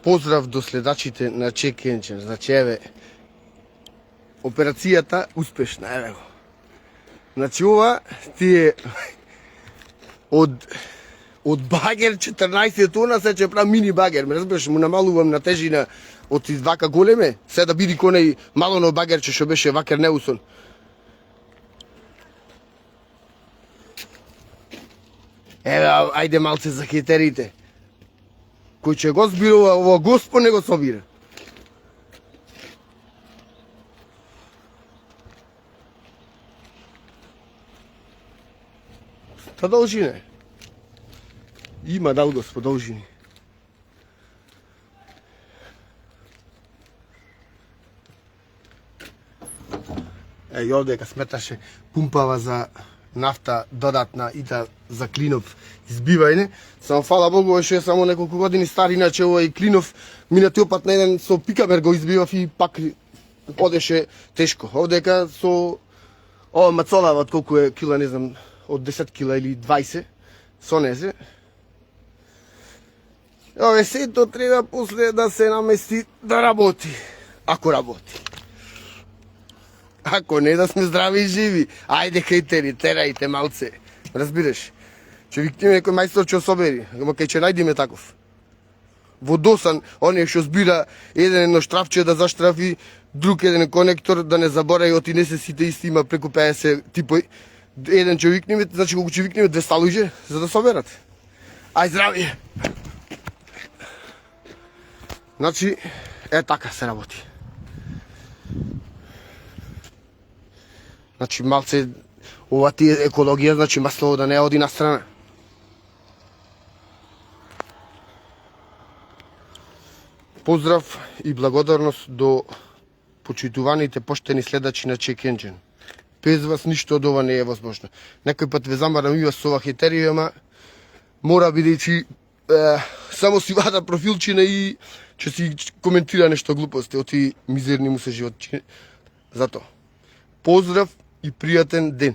Поздрав до следачите на Check Engine. Значи, еве, операцијата успешна, еве го. Значи, ова ти е од багер 14 тона, се че прави мини багер. Ме разбираш, му намалувам на тежина од вака големе, се да биди конеј малоно багерче што беше вакер неусон. Еве, ајде малце за хетерите. Кој ќе го збирува ово Господ не го собира. Та должине. Има дал Господ должини. И овде сметаше пумпава за нафта додатна и за клинов избивање. Само фала Богу, беше само неколку години стар, иначе овој клинов минатиот пат на еден со пикабер го избивав и пак одеше тешко. Овдека со ова мацолава од колку е кила, не знам, од 10 кила или 20, со незе. Ове сето треба после да се намести да работи, ако работи. Ако не, да сме здрави и живи. Ајде хейтери, терајте малце. Разбираш? Че викнеме некој мајстор ќе собери, ама кај ќе најдеме таков. Водосан, оние што збира еден едно штрафче да заштрафи, друг еден конектор да не заборави, оти не се сите исти, има преку 50 типои. Еден ќе викнеме, значи колку ќе викнеме 200 луѓе за да соберат. Ај здравје. Значи, така се работи. Значи, малце, ова ти е екологија, значи масло да не оди на страна. Поздрав и благодарност до почитуваните поштени следачи на Check Engine. Без вас ништо од ова не е возможно. Некој пат ве замарам и вас со ова хетерија, ама мора бидејќи само си вада профилчина и ќе си коментира нешто глупости, оти мизерни му се животчини. Зато, поздрав и пријатен ден.